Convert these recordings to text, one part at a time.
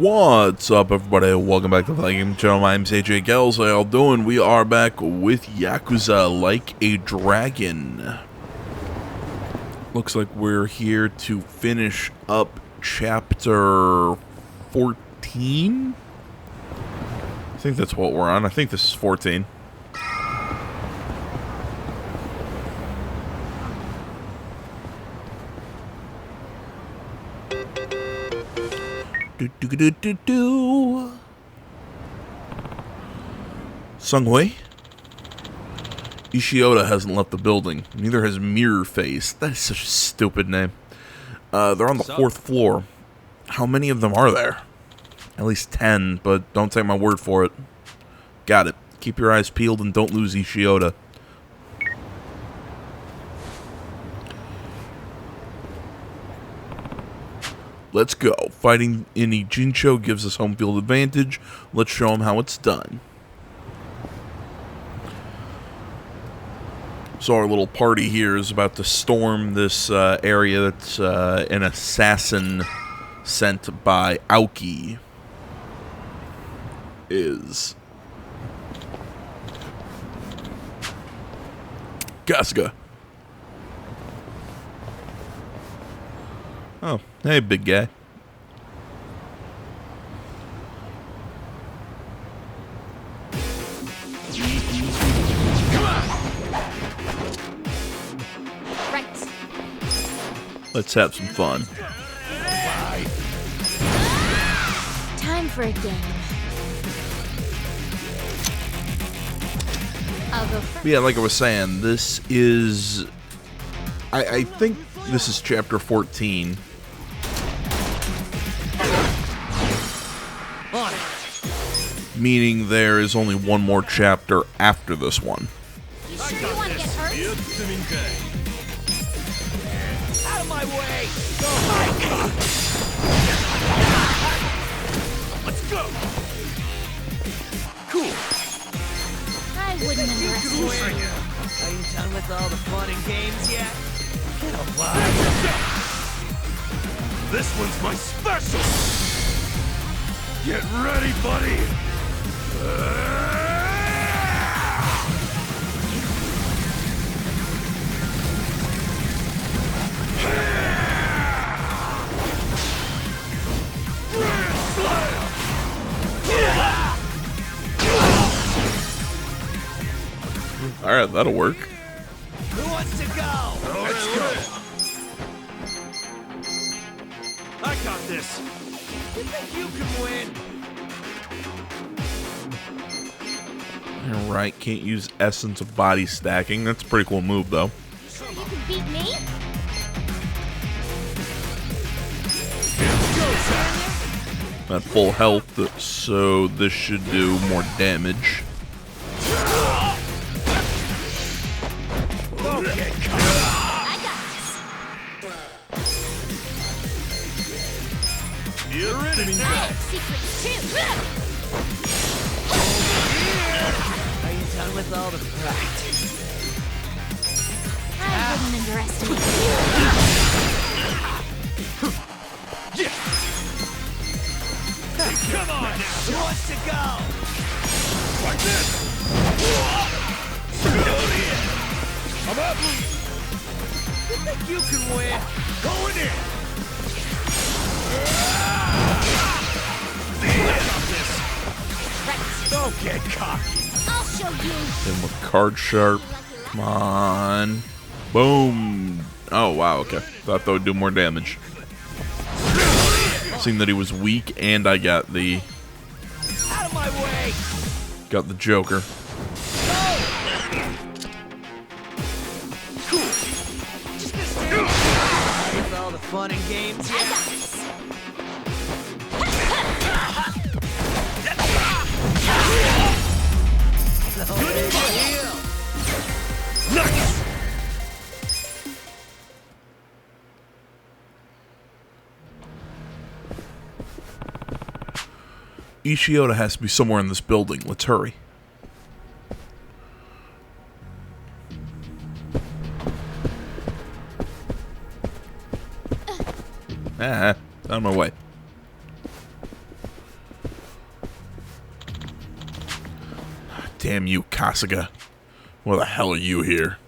What's up, everybody? Welcome back to the Game Channel. My name's AJ Gels. How y'all doing? We are back with Yakuza Like a Dragon. Looks like we're here to finish up chapter 14? I think that's what we're on. I think this is 14. Sunghui? Ishioda hasn't left the building. Neither has Mirror Face. That is such a stupid name. They're on the 4th floor. How many of them are there? At least 10, but don't take my word for it. Got it. Keep your eyes peeled and don't lose Ishioda. Let's go. Fighting in Ijincho gives us home field advantage. Let's show them how it's done. So our little party here is about to storm this area that's an assassin sent by Aoki is Kasuga. Oh, hey, big guy. Right. Let's have some fun. Time for a game. I'll go first. But yeah, like I was saying, this is... I think this is chapter 14. Meaning there is only one more chapter after this one. You sure you want to get hurt? Out of my way! Let's go! Cool. I wouldn't underestimate you. Are you done with all the fun and games yet? Get alive! This one's my special! Get ready, buddy! Alright, that'll work. Who wants to go? Let's go. I got this. You think you can win? Alright, can't use essence of body stacking. That's a pretty cool move, though. Sure you can beat me? At full health, so this should do more damage. Okay, come I got this. You're in it I have secrets too. Are you done with all the practice? I wouldn't underestimate you. Come on now! Who wants to go? Like this! I'm up! You think you can win? Going in! I got this! Right. Don't get cocky! I'll show you. Then with card sharp. Come on. Boom. Oh, wow, okay. Thought that would do more damage. Seeing that he was weak, and I got the... Out of my way! Got the Joker. Cool! Just gonna stand with all the fun and games I yet? got this. So big deal! Nice! Ishioda has to be somewhere in this building. Let's hurry. Out of my way. Damn you, Kasuga. Why the hell are you here?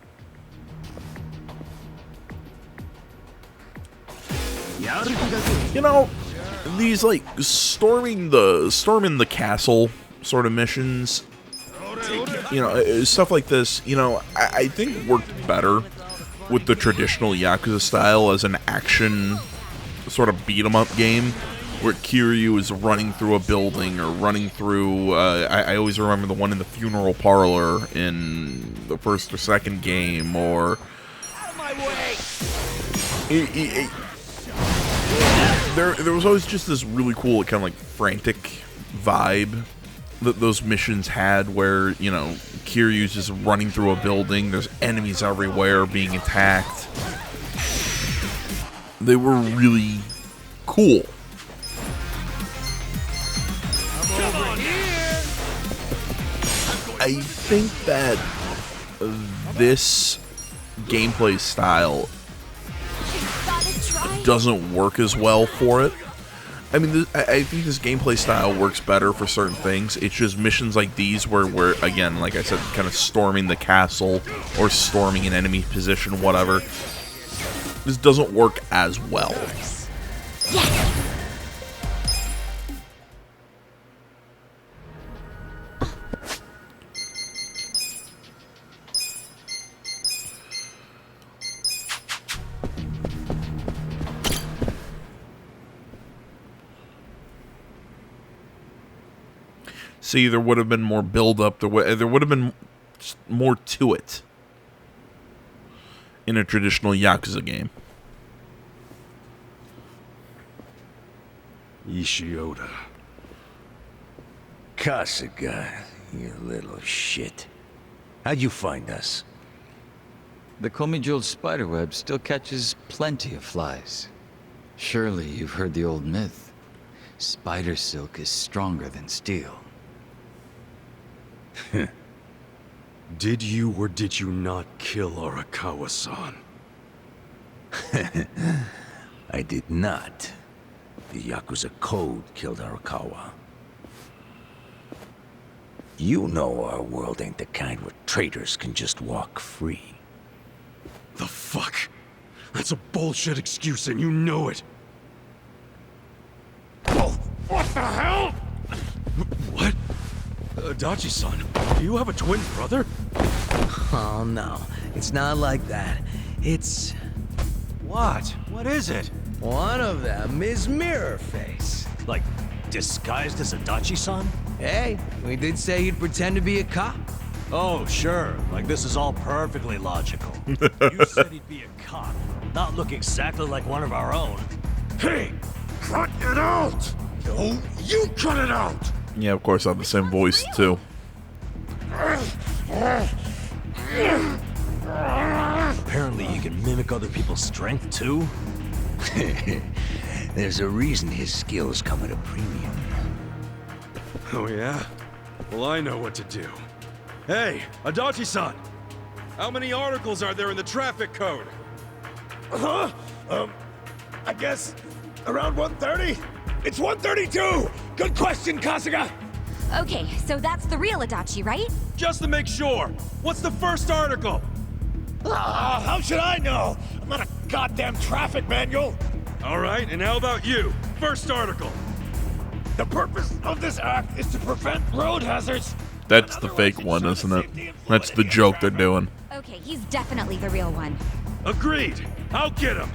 You know, these like storming the castle sort of missions, you know, stuff like this, you know, I think worked better with the traditional Yakuza style as an action sort of beat 'em up game, where Kiryu is running through a building or running through. I always remember the one in the funeral parlor in the first or second game, or. Out of my way! There was always just this really cool, kind of like frantic vibe that those missions had, where, you know, Kiryu's just running through a building, there's enemies everywhere being attacked. They were really cool. Come on here! I think that this gameplay style doesn't work as well for it. I mean, I think this gameplay style works better for certain things. It's just missions like these where, again, like I said, kind of storming the castle or storming an enemy position, whatever. This doesn't work as well. Yes! See, there would have been more build-up. There would have been more to it in a traditional Yakuza game. Ishioda. Kasuga, you little shit. How'd you find us? The Komijul spiderweb still catches plenty of flies. Surely you've heard the old myth. Spider silk is stronger than steel. Did you or did you not kill Arakawa-san? I did not. The Yakuza Code killed Arakawa. You know our world ain't the kind where traitors can just walk free. The fuck? That's a bullshit excuse and you know it. Oh, what the hell? What? Adachi-san, do you have a twin brother? Oh, no. It's not like that. It's... What? What is it? one of them is Mirror Face. Like, disguised as Adachi-san? Hey, we did say he'd pretend to be a cop. Oh, sure. Like, this is all perfectly logical. You said he'd be a cop, not look exactly like one of our own. Hey! Cut it out! No, you cut it out! Yeah, of course, I have the same voice, too. Apparently you can mimic other people's strength, too? There's a reason his skills come at a premium. Oh yeah? Well, I know what to do. Hey, Adachi-san! How many articles are there in the traffic code? I guess around 130? It's 132! Good question, Kasuga! Okay, so that's the real Adachi, right? Just to make sure, what's the first article? How should I know? I'm not a goddamn traffic manual! All right, and how about you? First article. The purpose of this act is to prevent road hazards. That's the fake one, isn't it? That's the joke they're doing. Okay, he's definitely the real one. Agreed. I'll get him.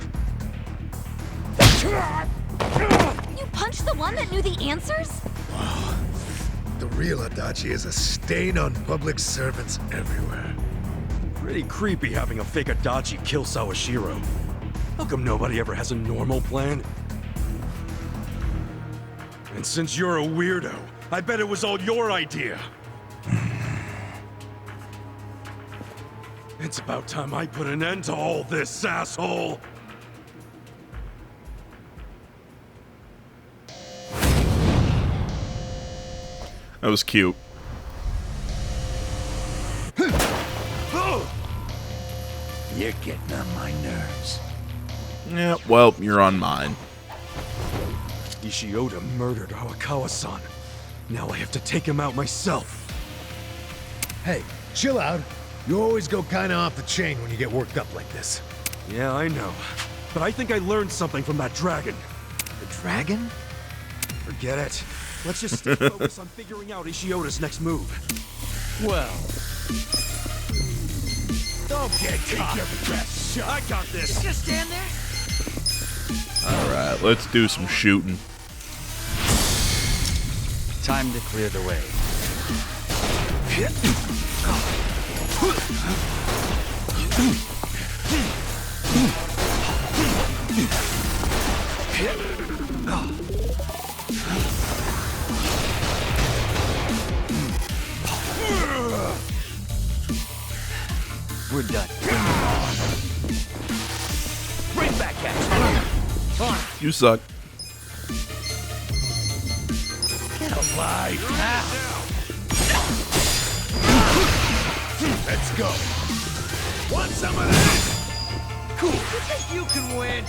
You punched the one that knew the answers? The real Adachi is a stain on public servants everywhere. Pretty creepy having a fake Adachi kill Sawashiro. How come nobody ever has a normal plan? And since you're a weirdo, I bet it was all your idea. It's about time I put an end to all this, asshole! That was cute. You're getting on my nerves. Yeah, well, you're on mine. Ishioda murdered Arakawa-san. Now I have to take him out myself. Hey, chill out. You always go kinda off the chain when you get worked up like this. Yeah, I know. But I think I learned something from that dragon. The dragon? Forget it. Let's just stay focused on figuring out Ishioda's next move. Well, Don't get caught. I got this. Just stand there. Alright, let's do some shooting. Time to clear the way. We're done. bring back catch. On. You suck. Get alive. Let's go. Want some of that? Cool. You think you can win?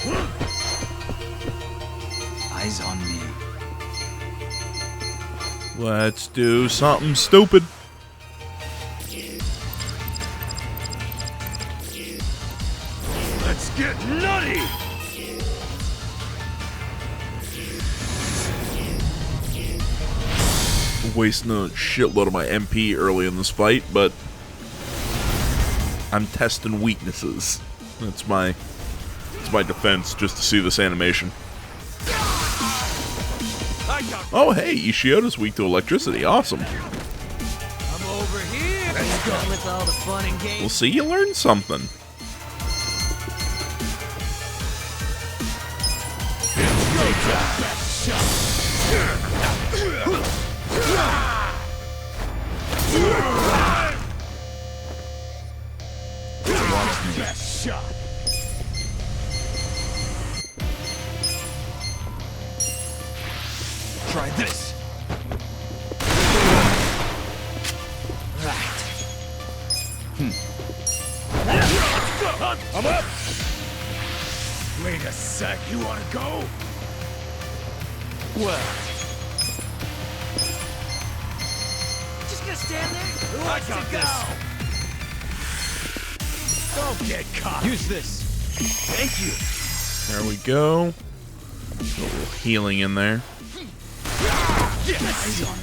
Eyes on me. Let's do something stupid. Let's get nutty! Wasting a shitload of my MP early in this fight, but I'm testing weaknesses. That's my defense, just to see this animation. Oh hey, Ishioda's weak to electricity. Awesome. I'm over here. Let's go. With all the fun and games. We'll see you learn something. Try this. Right. I'm up. Wait a sec. You wanna go? Well. Just gonna stand there? Who wants to go? Don't get caught. Use this. Thank you. There we go. A little healing in there.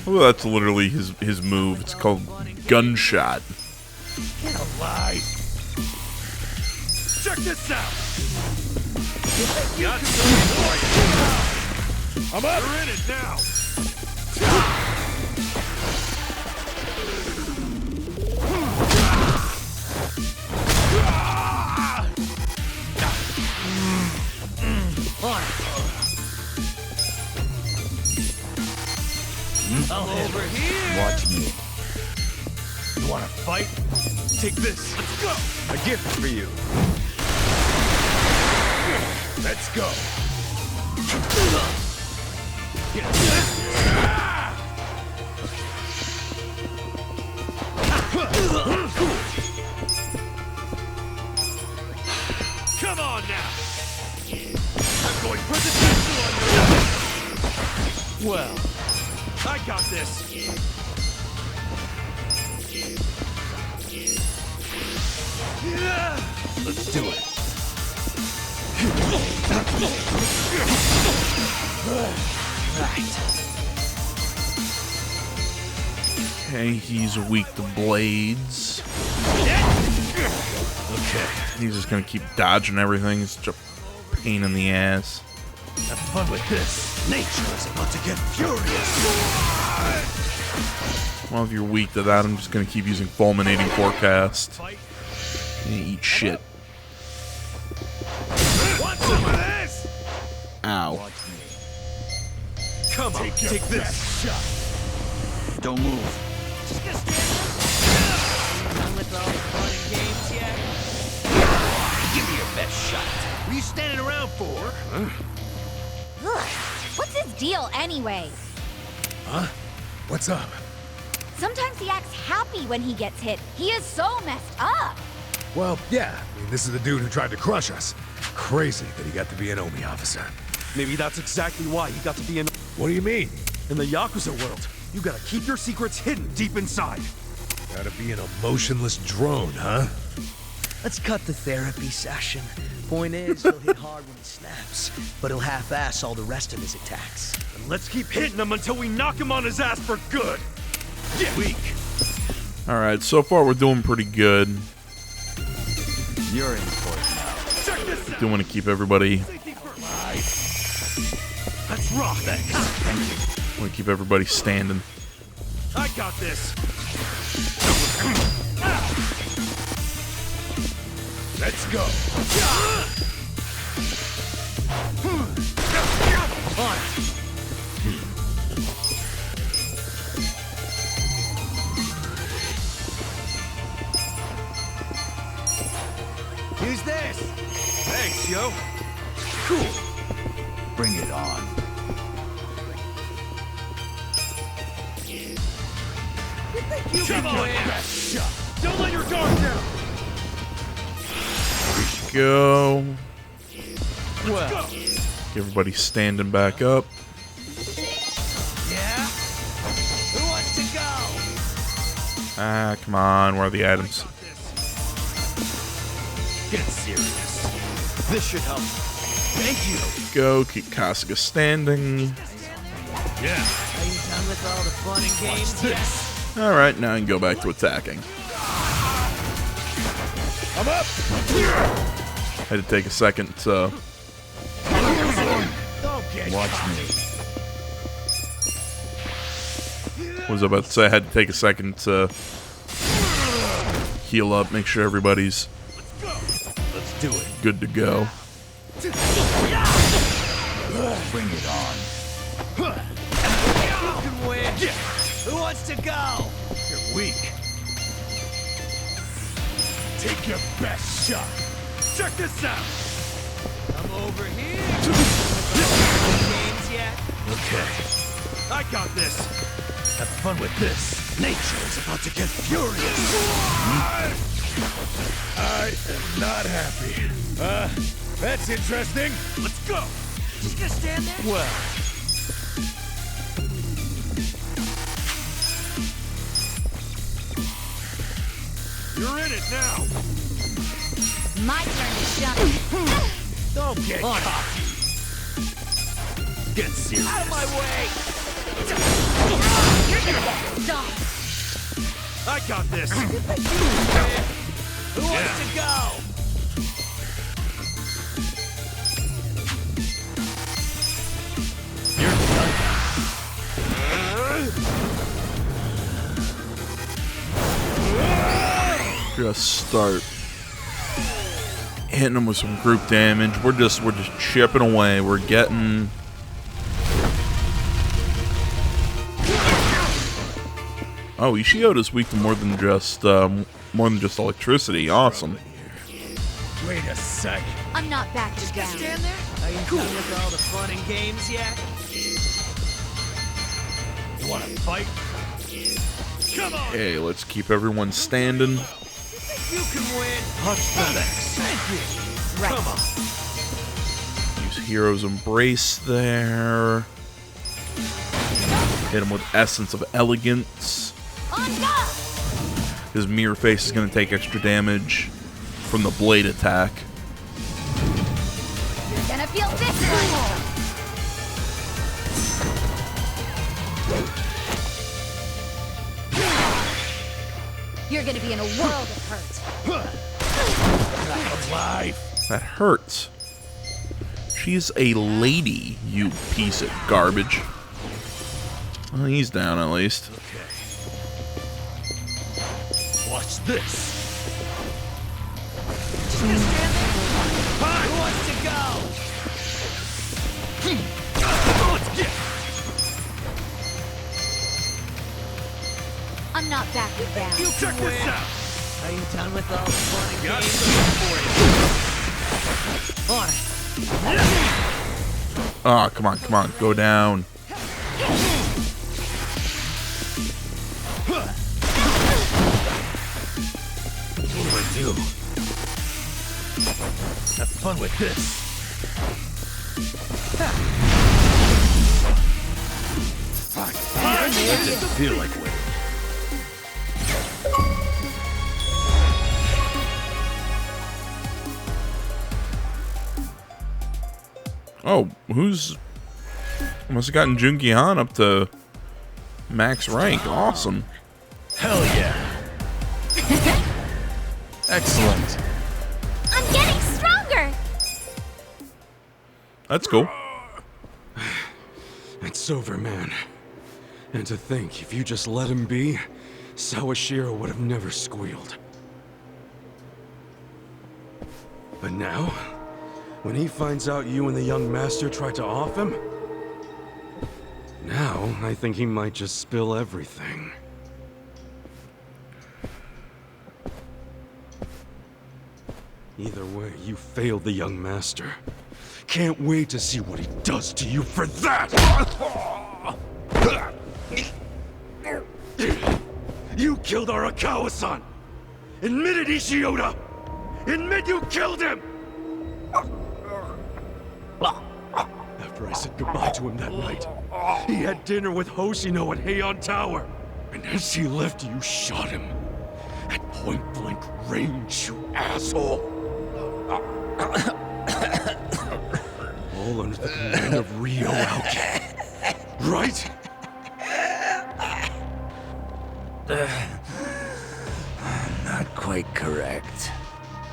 Oh, that's literally his move. It's called Gunshot. Get alive. Check this out! I'm up. You're in it now! Over here. Watch me. You wanna fight? Take this! Let's go! A gift for you. Let's go. Come on now! I'm going presidential on you! Well. I got this! Let's do it. Right. Okay, he's weak to blades. Okay, he's just gonna keep dodging everything. It's such a pain in the ass. Have fun with this. Nature is about to get furious. Well, if you're weak to that, I'm just gonna keep using Fulminating Forecast. Eat shit. Want some of this? Ow. Come on, take this! Shot. Don't move. Just gonna stand there? Done with all the fun and games yet? Give me your best shot. What are you standing around for? Ugh. What's his deal anyway? Huh? What's up? Sometimes he acts happy when he gets hit. He is so messed up. Well, yeah. I mean, this is the dude who tried to crush us. Crazy that he got to be an Omi officer. Maybe that's exactly why he got to be What do you mean? in the Yakuza world. You gotta keep your secrets hidden deep inside. Gotta be an emotionless drone, huh? Let's cut the therapy session. Point is, he'll hit hard when he snaps, but he'll half-ass all the rest of his attacks. And let's keep hitting him until we knock him on his ass for good. Get weak. Alright, so far we're doing pretty good. You're in for it now. Check this out. Do want to keep everybody. Let's rock. Thanks. Want to keep everybody standing. I got this. Let's go. On. Use this. Thanks, yo. Cool. Bring it on. Come on, best shot. Don't let your guard down. Go. Well. Get everybody standing back up. Yeah? Who wants to go? Ah, come on. Where are the items? Get serious. This should help. Thank you. Go. Keep Kasuga standing. Yeah. Are you done with all the fun and games yet? Alright, now I can go back to attacking. I'm up. Had to take a second to Don't get Watch me. what was I about to say? I had to take a second to heal up, make sure everybody's Let's do it. good to go. Bring it on. You can win. Who wants to go? You're weak. Take your best shot. Check this out. Come over here. Games yet? Okay. I got this. Have fun with this. Nature is about to get furious. I am not happy. That's interesting. Let's go. Just gonna stand there? Well, You're in it now. My turn to shine. Don't get On. cocky. get serious. Out of my way! You're gonna get stomped. I got this. Who wants to go? Just start hitting them with some group damage. We're just chipping away. We're getting oh, Ishioda's weak to more than just electricity. Awesome. Wait a sec. I'm not back to down. Stand there? Are you done with all the fun and games yet? You want to fight? Come on. Okay, let's keep everyone standing. You can win. Touch that axe. Thank you. Right. Come on. Use Hero's Embrace there. Hit him with Essence of Elegance. On go! His mirror face is going to take extra damage from the blade attack. You're gonna feel this one. You're gonna be in a world of hurt. That hurts. She's a lady, you piece of garbage. Well, he's down at least. Okay. Watch this. Who wants to go? Let's get. I'm not backing down. You Check can this win. out. Are you done with all the fun and Got games? something for you. On it. Oh, come on, go down. What do I do? Have fun with this. Fuck. It didn't feel like winning. Oh, who's... Must have gotten Junki Han up to max rank. Awesome. Hell yeah. Excellent. I'm getting stronger! That's cool. It's over, man. And to think, if you just let him be, Sawashiro would have never squealed. But now, when he finds out you and the young master tried to off him, now I think he might just spill everything. Either way, you failed the young master. Can't wait to see what he does to you for that! You killed Arakawa-san! Admit it, Ishioda! Admit you killed him! After I said goodbye to him that night, he had dinner with Hoshino at Heian Tower. And as he left, you shot him. At point-blank range, you asshole! All under the command of Ryo Aoki. Right? Not quite correct.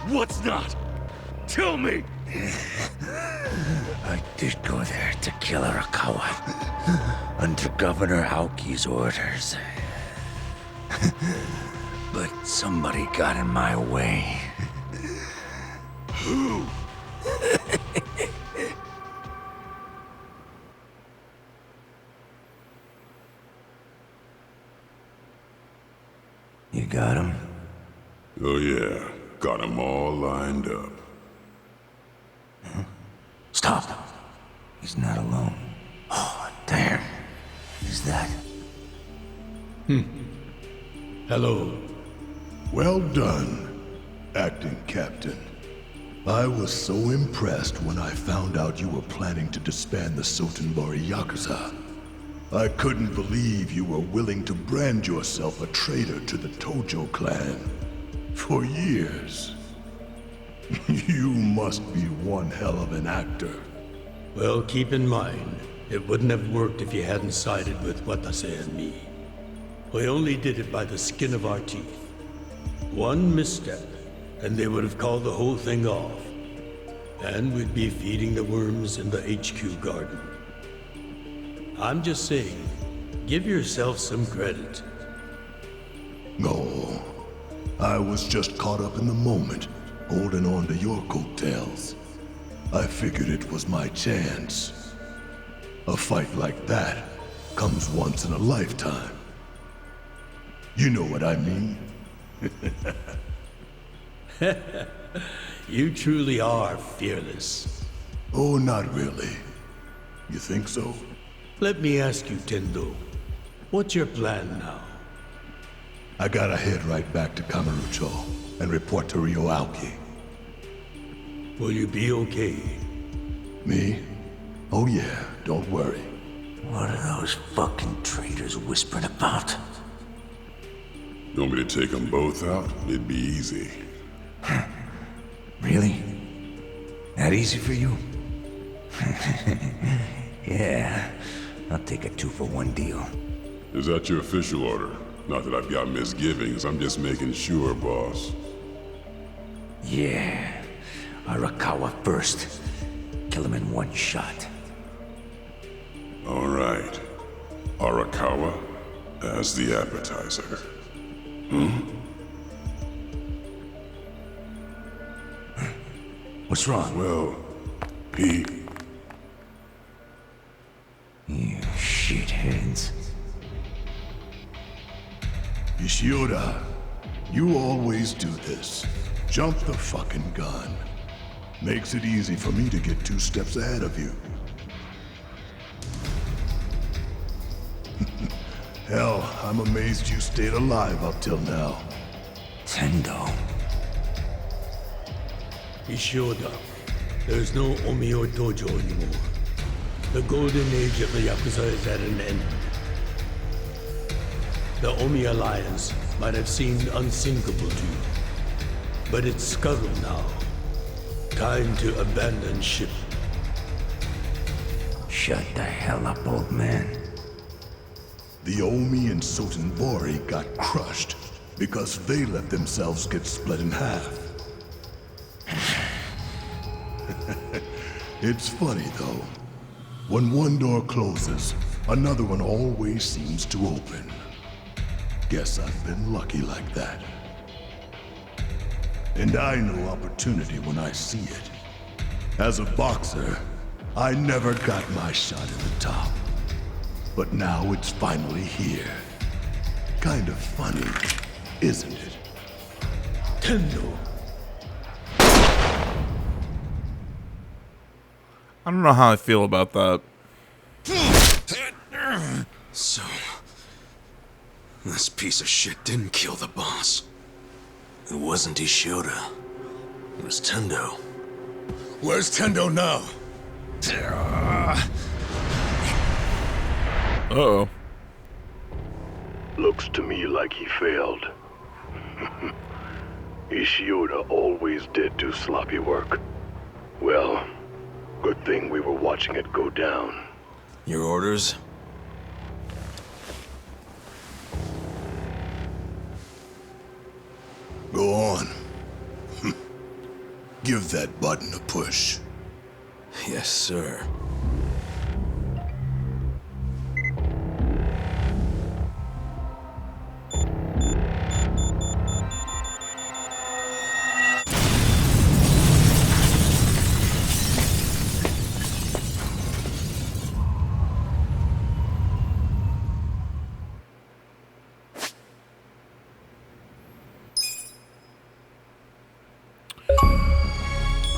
What's not? Tell me! I did go there to kill Arakawa under Governor Aoki's orders. But somebody got in my way. Who? You got him? Oh yeah, got them all lined up. Stop. He's not alone. Oh, damn. Is that? Hello. Well done, acting captain. I was so impressed when I found out you were planning to disband the Sotenbori Yakuza. I couldn't believe you were willing to brand yourself a traitor to the Tojo clan. For years. You must be one hell of an actor. Well, keep in mind, it wouldn't have worked if you hadn't sided with Watase and me. We only did it by the skin of our teeth. One misstep, and they would have called the whole thing off. And we'd be feeding the worms in the HQ garden. I'm just saying, give yourself some credit. No, I was just caught up in the moment, holding on to your coattails. I figured it was my chance. A fight like that comes once in a lifetime. You know what I mean? You truly are fearless. Oh, not really. You think so? Let me ask you, Tendo. What's your plan now? I gotta head right back to Kamurocho and report to Ryo Aoki. Will you be okay? Me? Oh yeah, don't worry. What are those fucking traitors whispering about? You want me to take them both out? It'd be easy. Really? That easy for you? Yeah, I'll take a 2-for-1 deal. Is that your official order? Not that I've got misgivings, I'm just making sure, boss. Yeah, Arakawa first. Kill him in one shot. All right. Arakawa as the appetizer. What's wrong? Well, he... You shitheads. Ishioda, you always do this. Jump the fucking gun. Makes it easy for me to get 2 steps ahead of you. Hell, I'm amazed you stayed alive up till now. Tendo. Ishioda, there's no Omiyo Dojo anymore. The golden age of the Yakuza is at an end. The Omi Alliance might have seemed unsinkable to you, but it's scuttled now. Time to abandon ship. Shut the hell up, old man. The Omi and Sotenbori got crushed because they let themselves get split in half. It's funny, though. When one door closes, another one always seems to open. Guess I've been lucky like that. And I know opportunity when I see it. As a boxer, I never got my shot at the top. But now it's finally here. Kind of funny, isn't it? Tendo. I don't know how I feel about that. So, this piece of shit didn't kill the boss. It wasn't Ishiota. It was Tendo. Where's Tendo now? Uh-oh. Looks to me like he failed. Ishiota always did do sloppy work. Well, good thing we were watching it go down. Your orders? Go on. Give that button a push. Yes, sir.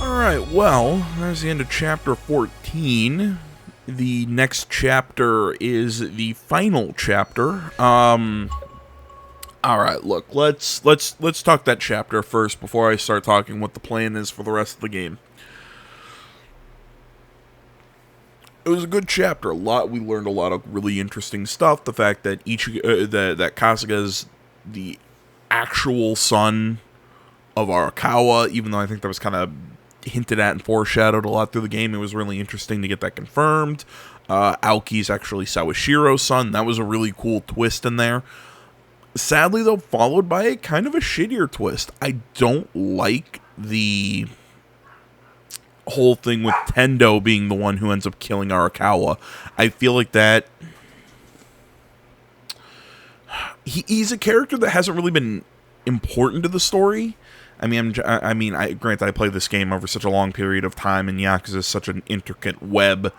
Alright, well, there's the end of chapter 14. The next chapter is the final chapter. Alright, look, let's talk that chapter first before I start talking what the plan is for the rest of the game. It was a good chapter. We learned a lot of really interesting stuff. The fact that that Kasuga's the actual son of Arakawa, even though I think that was kind of hinted at and foreshadowed a lot through the game. It was really interesting to get that confirmed. Aoki's actually Sawashiro's son. That was a really cool twist in there. Sadly, though, followed by a kind of a shittier twist. I don't like the whole thing with Tendo being the one who ends up killing Arakawa. I feel like that he's a character that hasn't really been important to the story. Granted, I played this game over such a long period of time, and Yakuza is such an intricate web.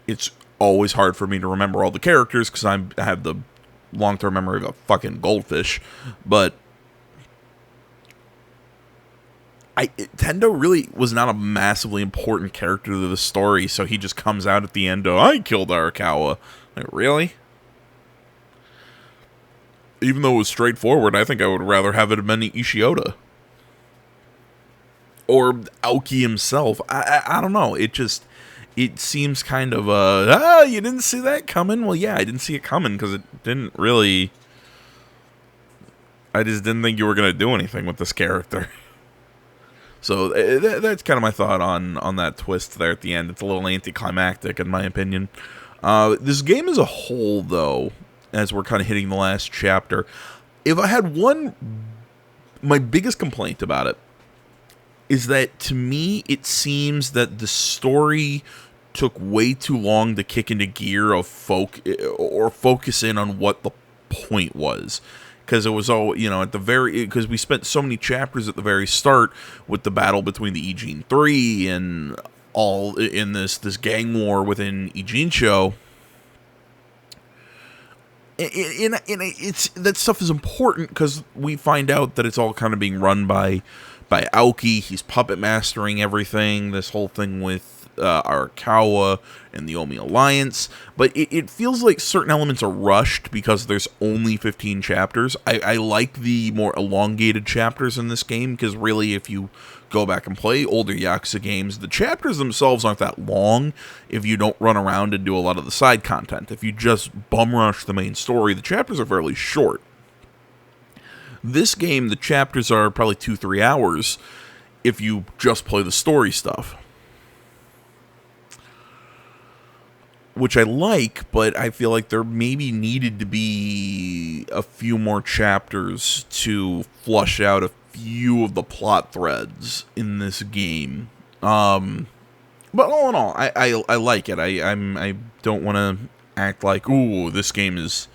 It's always hard for me to remember all the characters, because I have the long-term memory of a fucking goldfish. But Tendo really was not a massively important character to the story, so he just comes out at the end of, I killed Arakawa. Like, really? Even though it was straightforward, I think I would rather have it have been Ishiota. Or Aoki himself. I don't know. It seems kind of, you didn't see that coming? Well, yeah, I didn't see it coming, because it didn't really... I just didn't think you were going to do anything with this character. So, that's kind of my thought on that twist there at the end. It's a little anticlimactic, in my opinion. This game as a whole, though, as we're kind of hitting the last chapter, if I had my biggest complaint about it is that, to me, it seems that the story took way too long to kick into gear of focus in on what the point was. Because it was all, because we spent so many chapters at the very start with the battle between the Ijin 3 and all in this gang war within Ijincho. It's that stuff is important because we find out that it's all kind of being run by Aoki. He's puppet mastering everything. This whole thing with Arakawa and the Omi Alliance. But it feels like certain elements are rushed because there's only 15 chapters. I like the more elongated chapters in this game because really, if you go back and play older Yakuza games, the chapters themselves aren't that long if you don't run around and do a lot of the side content. If you just bum rush the main story, the chapters are fairly short. This game, the chapters are probably 2-3 hours if you just play the story stuff. which I like, but I feel like there maybe needed to be a few more chapters to flush out a few of the plot threads in this game. But all in all, I like it. I don't want to act like, ooh, this game is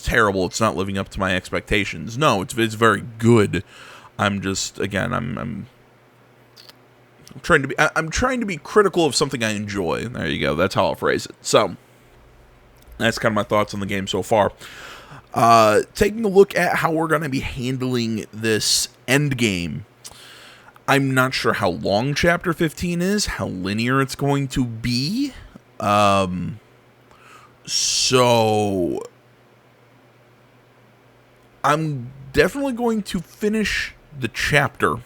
terrible. It's not living up to my expectations. No, it's very good. I'm just, again, I'm trying to be critical of something I enjoy. There you go. That's how I'll phrase it. So that's kind of my thoughts on the game so far. Taking a look at how we're going to be handling this end game. I'm not sure how long Chapter 15 is, how linear it's going to be. So I'm definitely going to finish the chapter,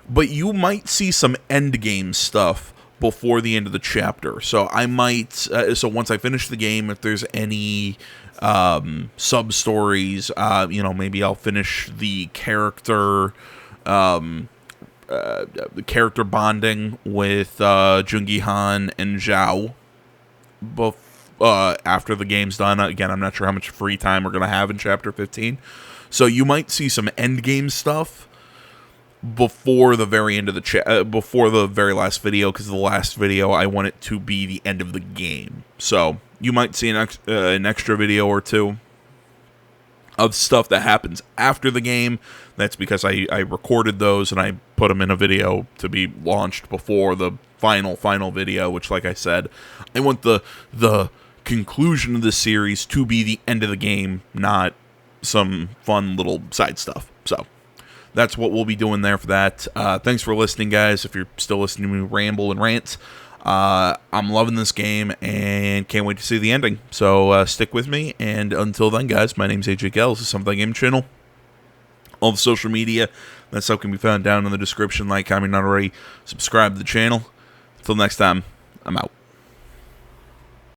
but you might see some end game stuff before the end of the chapter. So I might, so once I finish the game, if there's any sub stories, maybe I'll finish the character bonding with Jungi Han and Zhao after the game's done. Again, I'm not sure how much free time we're gonna have in Chapter 15, so you might see some end game stuff before the very end of the before the very last video, because the last video I want it to be the end of the game. So you might see an extra video or two of stuff that happens after the game. That's because I recorded those and I put them in a video to be launched before the final video, which, like I said, I want the conclusion of the series to be the end of the game, not some fun little side stuff. So that's what we'll be doing there for that. Thanks for listening, guys. If you're still listening to me ramble and rant, I'm loving this game and can't wait to see the ending. So stick with me, and until then, guys, my name's AJ Gels. This is Something Game Channel. All the social media, that stuff can be found down in the description. Like, comment, not already, subscribe to the channel. Until next time, I'm out.